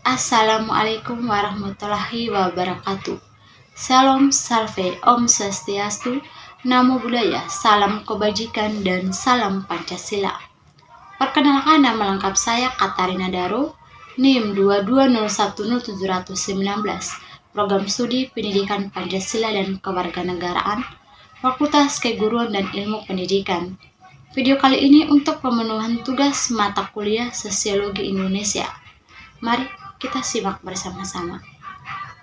Assalamualaikum warahmatullahi wabarakatuh. Salam salve, Om Swastiastu, Namo Buddhaya, salam kebajikan dan salam Pancasila. Perkenalkan, nama lengkap saya Katarina Daro, NIM 220107019, Program Studi Pendidikan Pancasila dan Kewarganegaraan, Fakultas Keguruan dan Ilmu Pendidikan. Video kali ini untuk pemenuhan tugas mata kuliah Sosiologi Indonesia. Mari kita simak bersama-sama.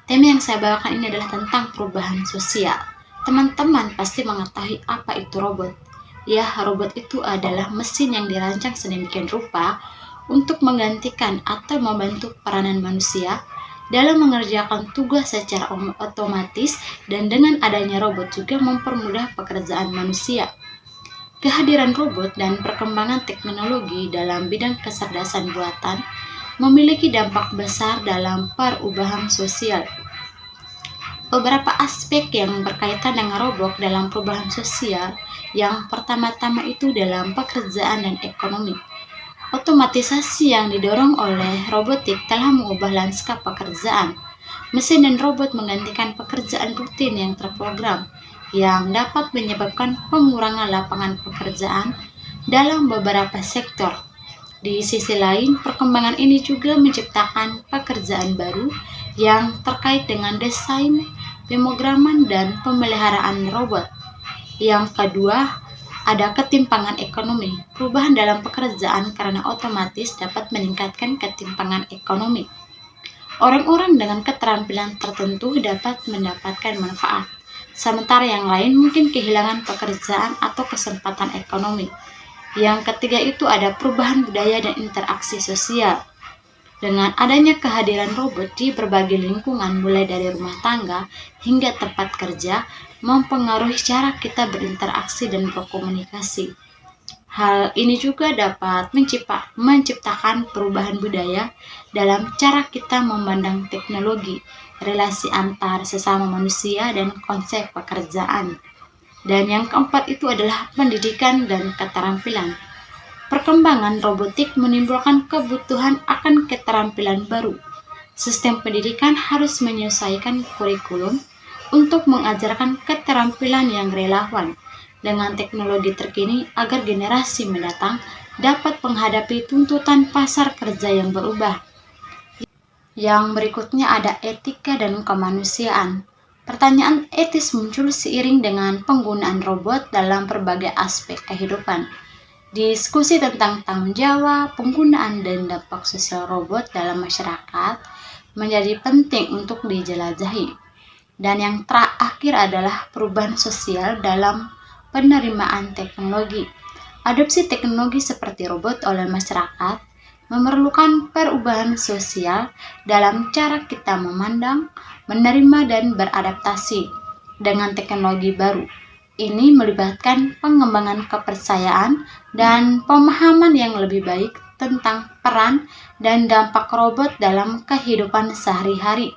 Tema yang saya bawakan ini adalah tentang perubahan sosial. Teman-teman pasti mengetahui apa itu robot. Ya, robot itu adalah mesin yang dirancang sedemikian rupa untuk menggantikan atau membantu peranan manusia dalam mengerjakan tugas secara otomatis, dan dengan adanya robot juga mempermudah pekerjaan manusia. Kehadiran robot dan perkembangan teknologi dalam bidang kecerdasan buatan memiliki dampak besar dalam perubahan sosial. Beberapa aspek yang berkaitan dengan robot dalam perubahan sosial, yang pertama-tama itu dalam pekerjaan dan ekonomi. Otomatisasi yang didorong oleh robotik telah mengubah lanskap pekerjaan. Mesin dan robot menggantikan pekerjaan rutin yang terprogram, yang dapat menyebabkan pengurangan lapangan pekerjaan dalam beberapa sektor. Di sisi lain, perkembangan ini juga menciptakan pekerjaan baru yang terkait dengan desain, pemrograman, dan pemeliharaan robot. Yang kedua, ada ketimpangan ekonomi. Perubahan dalam pekerjaan karena otomatis dapat meningkatkan ketimpangan ekonomi. Orang-orang dengan keterampilan tertentu dapat mendapatkan manfaat, sementara yang lain mungkin kehilangan pekerjaan atau kesempatan ekonomi. Yang ketiga itu ada perubahan budaya dan interaksi sosial. Dengan adanya kehadiran robot di berbagai lingkungan, mulai dari rumah tangga hingga tempat kerja, mempengaruhi cara kita berinteraksi dan berkomunikasi. Hal ini juga dapat menciptakan perubahan budaya dalam cara kita memandang teknologi, relasi antar sesama manusia, dan konsep pekerjaan. Dan yang keempat itu adalah pendidikan dan keterampilan. Perkembangan robotik menimbulkan kebutuhan akan keterampilan baru. Sistem pendidikan harus menyesuaikan kurikulum untuk mengajarkan keterampilan yang relevan dengan teknologi terkini agar generasi mendatang dapat menghadapi tuntutan pasar kerja yang berubah. Yang berikutnya ada etika dan kemanusiaan. Pertanyaan etis muncul seiring dengan penggunaan robot dalam berbagai aspek kehidupan. Diskusi tentang tanggung jawab, penggunaan, dan dampak sosial robot dalam masyarakat menjadi penting untuk dijelajahi. Dan yang terakhir adalah perubahan sosial dalam penerimaan teknologi. Adopsi teknologi seperti robot oleh masyarakat memerlukan perubahan sosial dalam cara kita memandang, menerima, dan beradaptasi dengan teknologi baru. Ini melibatkan pengembangan kepercayaan dan pemahaman yang lebih baik tentang peran dan dampak robot dalam kehidupan sehari-hari.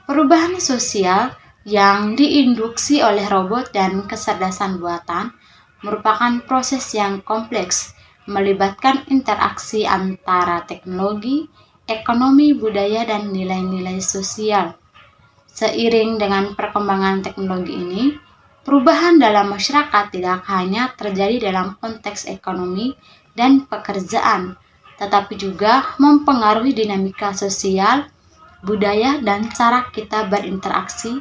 Perubahan sosial yang diinduksi oleh robot dan kecerdasan buatan merupakan proses yang kompleks, melibatkan interaksi antara teknologi, ekonomi, budaya, dan nilai-nilai sosial. Seiring dengan perkembangan teknologi ini, perubahan dalam masyarakat tidak hanya terjadi dalam konteks ekonomi dan pekerjaan, tetapi juga mempengaruhi dinamika sosial, budaya, dan cara kita berinteraksi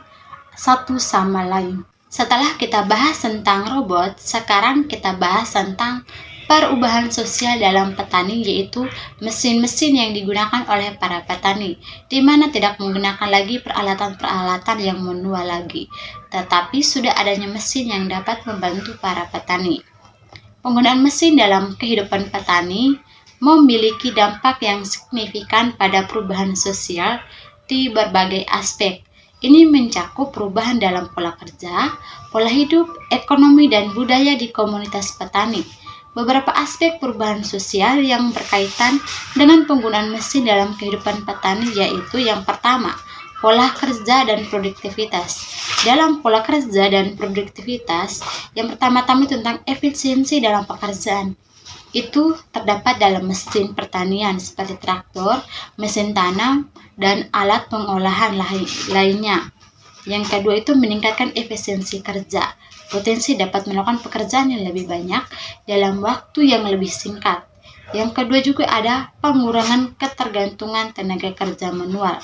satu sama lain. Setelah kita bahas tentang robot, sekarang kita bahas tentang perubahan sosial dalam petani, yaitu mesin-mesin yang digunakan oleh para petani, di mana tidak menggunakan lagi peralatan-peralatan yang manual lagi, tetapi sudah adanya mesin yang dapat membantu para petani. Penggunaan mesin dalam kehidupan petani memiliki dampak yang signifikan pada perubahan sosial di berbagai aspek. Ini mencakup perubahan dalam pola kerja, pola hidup, ekonomi, dan budaya di komunitas petani. Beberapa aspek perubahan sosial yang berkaitan dengan penggunaan mesin dalam kehidupan petani yaitu yang pertama, pola kerja dan produktivitas. Dalam pola kerja dan produktivitas, yang pertama-tama tentang efisiensi dalam pekerjaan. itu terdapat dalam mesin pertanian seperti traktor, mesin tanam, dan alat pengolahan lainnya. Yang kedua itu meningkatkan efisiensi kerja. Potensi dapat melakukan pekerjaan yang lebih banyak dalam waktu yang lebih singkat. Yang kedua juga ada pengurangan ketergantungan tenaga kerja manual.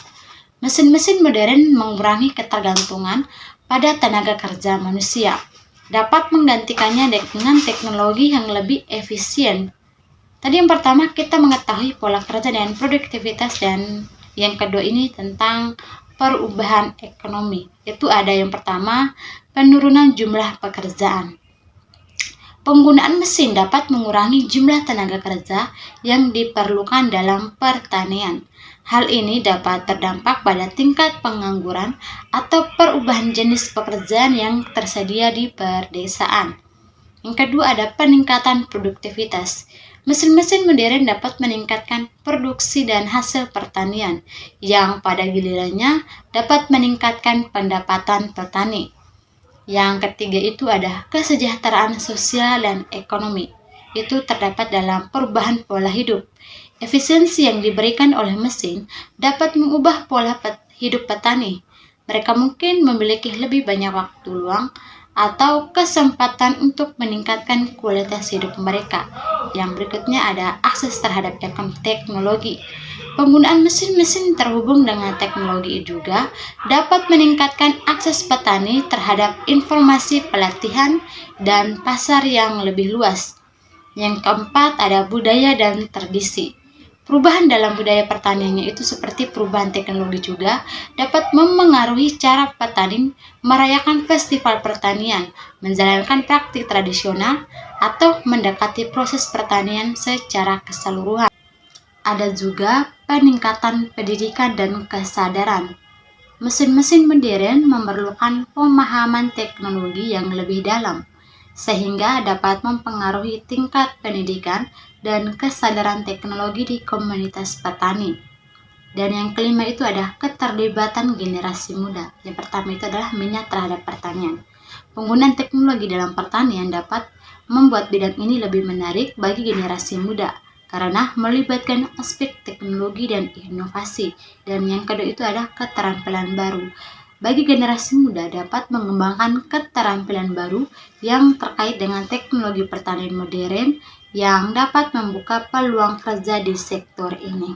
Mesin-mesin modern mengurangi ketergantungan pada tenaga kerja manusia, dapat menggantikannya dengan teknologi yang lebih efisien. Tadi yang pertama kita mengetahui pola kerja dan produktivitas, dan yang kedua ini tentang perubahan ekonomi. Itu ada yang pertama, penurunan jumlah pekerjaan. Penggunaan mesin dapat mengurangi jumlah tenaga kerja yang diperlukan dalam pertanian. Hal ini dapat berdampak pada tingkat pengangguran atau perubahan jenis pekerjaan yang tersedia di pedesaan. Yang kedua ada peningkatan produktivitas. Mesin-mesin modern dapat meningkatkan produksi dan hasil pertanian, yang pada gilirannya dapat meningkatkan pendapatan petani. Yang ketiga itu ada kesejahteraan sosial dan ekonomi. Itu terdapat dalam perubahan pola hidup. Efisiensi yang diberikan oleh mesin dapat mengubah pola hidup petani. Mereka mungkin memiliki lebih banyak waktu luang atau kesempatan untuk meningkatkan kualitas hidup mereka. Yang berikutnya ada akses terhadap teknologi. Penggunaan mesin-mesin terhubung dengan teknologi juga dapat meningkatkan akses petani terhadap informasi pelatihan dan pasar yang lebih luas. Yang keempat ada budaya dan tradisi. Perubahan dalam budaya pertaniannya itu seperti perubahan teknologi juga dapat memengaruhi cara petani merayakan festival pertanian, menjalankan praktik tradisional, atau mendekati proses pertanian secara keseluruhan. Ada juga peningkatan pendidikan dan kesadaran. Mesin-mesin modern memerlukan pemahaman teknologi yang lebih dalam, sehingga dapat mempengaruhi tingkat pendidikan dan kesadaran teknologi di komunitas petani. Dan yang kelima itu ada keterlibatan generasi muda. Yang pertama itu adalah minat terhadap pertanian. Penggunaan teknologi dalam pertanian dapat membuat bidang ini lebih menarik bagi generasi muda, karena melibatkan aspek teknologi dan inovasi. Dan yang kedua itu ada keterampilan baru. Bagi generasi muda dapat mengembangkan keterampilan baru yang terkait dengan teknologi pertanian modern yang dapat membuka peluang kerja di sektor ini.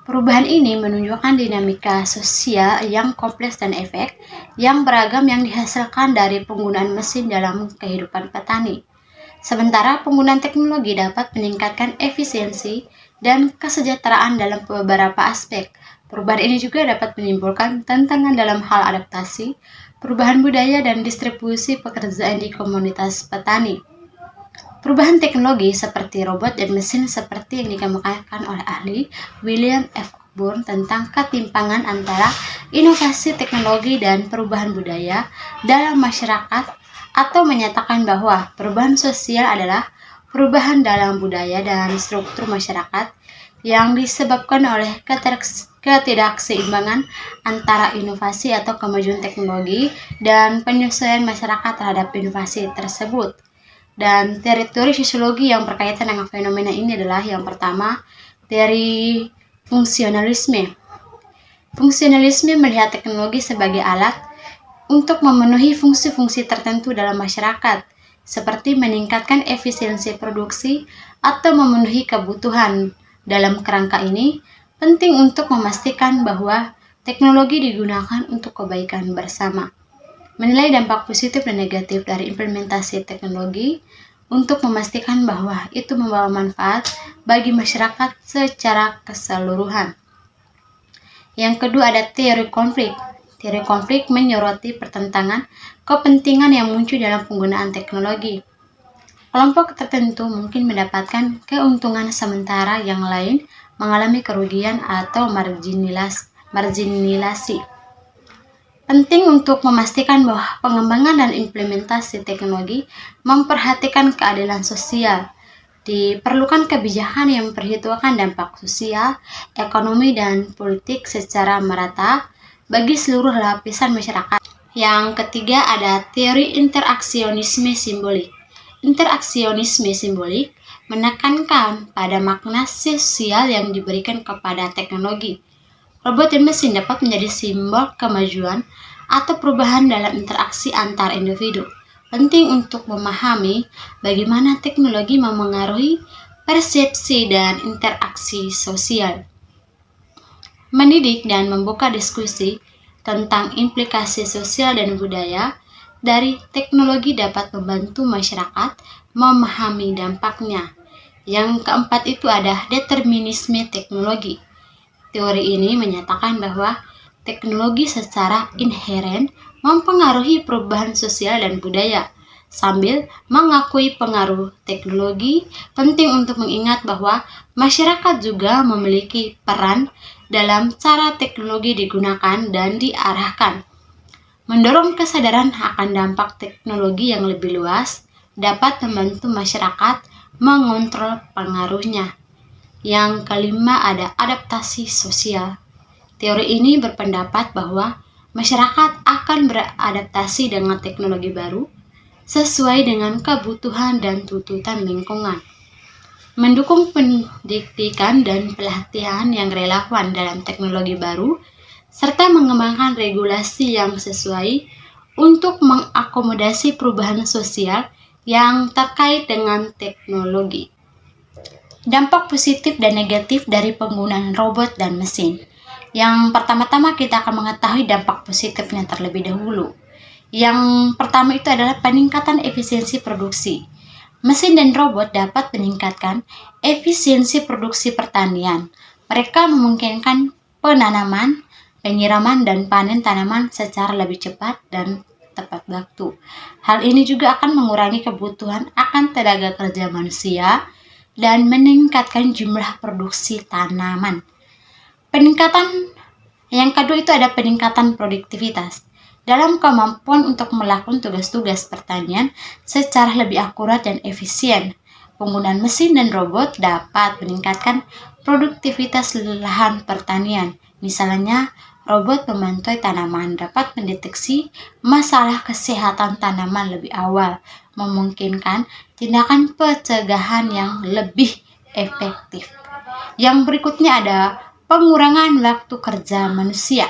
Perubahan ini menunjukkan dinamika sosial yang kompleks dan efek yang beragam yang dihasilkan dari penggunaan mesin dalam kehidupan petani. Sementara penggunaan teknologi dapat meningkatkan efisiensi dan kesejahteraan dalam beberapa aspek. Perubahan ini juga dapat menimbulkan tantangan dalam hal adaptasi, perubahan budaya, dan distribusi pekerjaan di komunitas petani. Perubahan teknologi seperti robot dan mesin seperti yang dikemukakan oleh ahli William F. Burn tentang ketimpangan antara inovasi teknologi dan perubahan budaya dalam masyarakat, atau menyatakan bahwa perubahan sosial adalah perubahan dalam budaya dan struktur masyarakat yang disebabkan oleh ketidakseimbangan antara inovasi atau kemajuan teknologi dan penyesuaian masyarakat terhadap inovasi tersebut. Dan teori sosiologi yang berkaitan dengan fenomena ini adalah yang pertama, teori fungsionalisme. Fungsionalisme melihat teknologi sebagai alat untuk memenuhi fungsi-fungsi tertentu dalam masyarakat, seperti meningkatkan efisiensi produksi atau memenuhi kebutuhan. Dalam kerangka ini, penting untuk memastikan bahwa teknologi digunakan untuk kebaikan bersama. Menilai dampak positif dan negatif dari implementasi teknologi untuk memastikan bahwa itu membawa manfaat bagi masyarakat secara keseluruhan. Yang kedua ada teori konflik. Teori konflik menyoroti pertentangan kepentingan yang muncul dalam penggunaan teknologi. Kelompok tertentu mungkin mendapatkan keuntungan sementara yang lain mengalami kerugian atau marginalisasi. Penting untuk memastikan bahwa pengembangan dan implementasi teknologi memperhatikan keadilan sosial. Diperlukan kebijakan yang memperhitungkan dampak sosial, ekonomi, dan politik secara merata bagi seluruh lapisan masyarakat. Yang ketiga ada teori interaksionisme simbolik. Interaksionisme simbolik menekankan pada makna sosial yang diberikan kepada teknologi. Robot dan mesin dapat menjadi simbol kemajuan atau perubahan dalam interaksi antar individu. Penting untuk memahami bagaimana teknologi memengaruhi persepsi dan interaksi sosial. Mendidik dan membuka diskusi tentang implikasi sosial dan budaya dari teknologi dapat membantu masyarakat memahami dampaknya. Yang keempat itu ada determinisme teknologi. Teori ini menyatakan bahwa teknologi secara inheren mempengaruhi perubahan sosial dan budaya. Sambil mengakui pengaruh teknologi, penting untuk mengingat bahwa masyarakat juga memiliki peran dalam cara teknologi digunakan dan diarahkan. Mendorong kesadaran akan dampak teknologi yang lebih luas dapat membantu masyarakat mengontrol pengaruhnya. Yang kelima ada adaptasi sosial. Teori ini berpendapat bahwa masyarakat akan beradaptasi dengan teknologi baru sesuai dengan kebutuhan dan tuntutan lingkungan. Mendukung pendidikan dan pelatihan yang relevan dalam teknologi baru, serta mengembangkan regulasi yang sesuai untuk mengakomodasi perubahan sosial yang terkait dengan teknologi. Dampak positif dan negatif dari penggunaan robot dan mesin. Yang pertama-tama kita akan mengetahui dampak positifnya terlebih dahulu. Yang pertama itu adalah peningkatan efisiensi produksi. Mesin dan robot dapat meningkatkan efisiensi produksi pertanian. Mereka memungkinkan penanaman, penyiraman, dan panen tanaman secara lebih cepat dan tepat waktu. Hal ini juga akan mengurangi kebutuhan akan tenaga kerja manusia dan meningkatkan jumlah produksi tanaman. Peningkatan yang kedua itu ada peningkatan produktivitas. Dalam kemampuan untuk melakukan tugas-tugas pertanian secara lebih akurat dan efisien, penggunaan mesin dan robot dapat meningkatkan produktivitas lahan pertanian. Misalnya, robot pemantau tanaman dapat mendeteksi masalah kesehatan tanaman lebih awal, memungkinkan tindakan pencegahan yang lebih efektif. Yang berikutnya ada pengurangan waktu kerja manusia.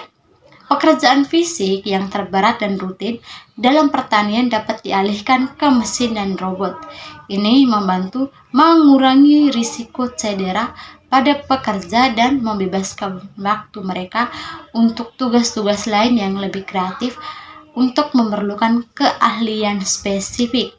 Pekerjaan fisik yang terberat dan rutin dalam pertanian dapat dialihkan ke mesin dan robot. Ini membantu mengurangi risiko cedera pada pekerja dan membebaskan waktu mereka untuk tugas-tugas lain yang lebih kreatif untuk memerlukan keahlian spesifik.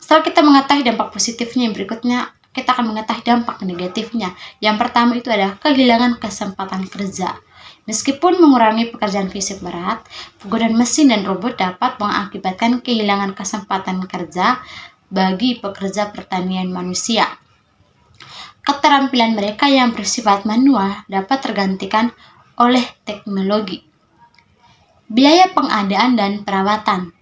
Setelah kita mengetahui dampak positifnya, yang berikutnya kita akan mengetahui dampak negatifnya. Yang pertama itu adalah kehilangan kesempatan kerja. Meskipun mengurangi pekerjaan fisik berat, penggunaan mesin dan robot dapat mengakibatkan kehilangan kesempatan kerja bagi pekerja pertanian manusia. Keterampilan mereka yang bersifat manual dapat tergantikan oleh teknologi. Biaya pengadaan dan perawatan.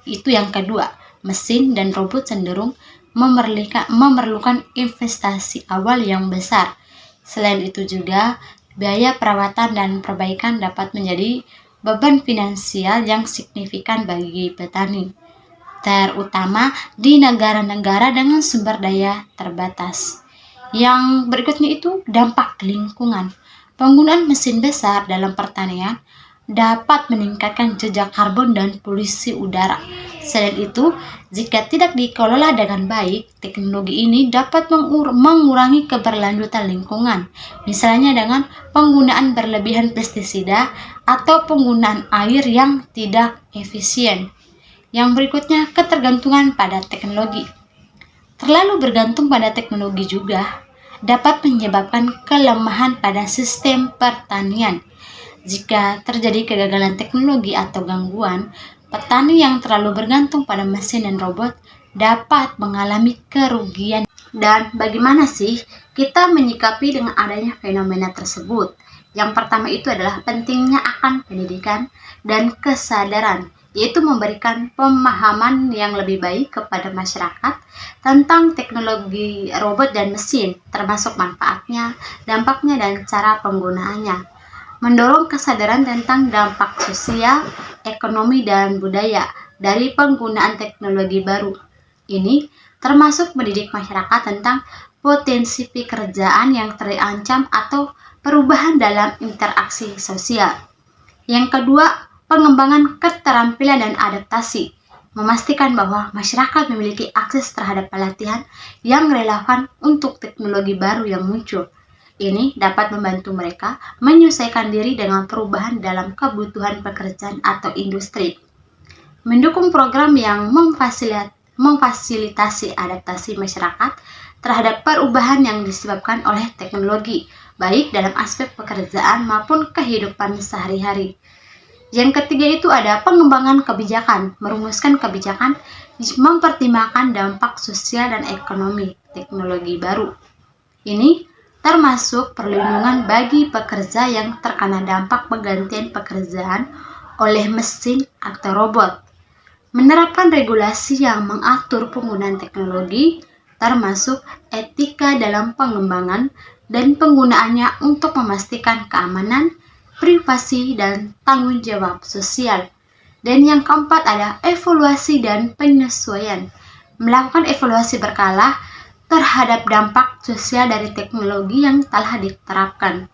Itu yang kedua, mesin dan robot cenderung memerlukan investasi awal yang besar. Selain itu juga, biaya perawatan dan perbaikan dapat menjadi beban finansial yang signifikan bagi petani, terutama di negara-negara dengan sumber daya terbatas. Yang berikutnya itu dampak lingkungan. Penggunaan mesin besar dalam pertanian dapat meningkatkan jejak karbon dan polusi udara. Selain itu, jika tidak dikelola dengan baik, teknologi ini dapat mengurangi keberlanjutan lingkungan, misalnya dengan penggunaan berlebihan pestisida atau penggunaan air yang tidak efisien. Yang berikutnya, ketergantungan pada teknologi. Terlalu bergantung pada teknologi juga dapat menyebabkan kelemahan pada sistem pertanian. Jika terjadi kegagalan teknologi atau gangguan, petani yang terlalu bergantung pada mesin dan robot dapat mengalami kerugian. Dan bagaimana sih kita menyikapi dengan adanya fenomena tersebut? Yang pertama itu adalah pentingnya akan pendidikan dan kesadaran, yaitu memberikan pemahaman yang lebih baik kepada masyarakat tentang teknologi robot dan mesin, termasuk manfaatnya, dampaknya, dan cara penggunaannya. Mendorong kesadaran tentang dampak sosial, ekonomi, dan budaya dari penggunaan teknologi baru. Ini termasuk mendidik masyarakat tentang potensi pekerjaan yang terancam atau perubahan dalam interaksi sosial. Yang kedua, pengembangan keterampilan dan adaptasi, memastikan bahwa masyarakat memiliki akses terhadap pelatihan yang relevan untuk teknologi baru yang muncul. Ini dapat membantu mereka menyesuaikan diri dengan perubahan dalam kebutuhan pekerjaan atau industri. Mendukung program yang memfasilitasi adaptasi masyarakat terhadap perubahan yang disebabkan oleh teknologi, baik dalam aspek pekerjaan maupun kehidupan sehari-hari. Yang ketiga itu ada pengembangan kebijakan, merumuskan kebijakan mempertimbangkan dampak sosial dan ekonomi teknologi baru. Ini termasuk perlindungan bagi pekerja yang terkena dampak penggantian pekerjaan oleh mesin atau robot. Menerapkan regulasi yang mengatur penggunaan teknologi, termasuk etika dalam pengembangan dan penggunaannya untuk memastikan keamanan, privasi, dan tanggung jawab sosial. Dan yang keempat ada evaluasi dan penyesuaian. Melakukan evaluasi berkala terhadap dampak sosial dari teknologi yang telah diterapkan.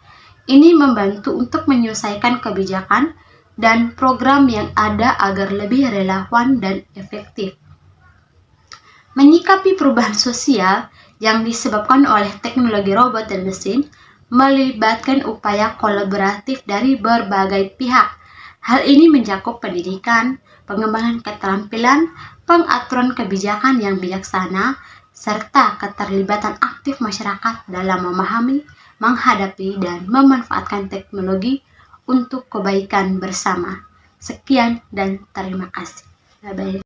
Ini membantu untuk menyesuaikan kebijakan dan program yang ada agar lebih relevan dan efektif. Menyikapi perubahan sosial yang disebabkan oleh teknologi robot dan mesin melibatkan upaya kolaboratif dari berbagai pihak. Hal ini mencakup pendidikan, pengembangan keterampilan, pengaturan kebijakan yang bijaksana, serta keterlibatan aktif masyarakat dalam memahami, menghadapi, dan memanfaatkan teknologi untuk kebaikan bersama. Sekian dan terima kasih. Bye-bye.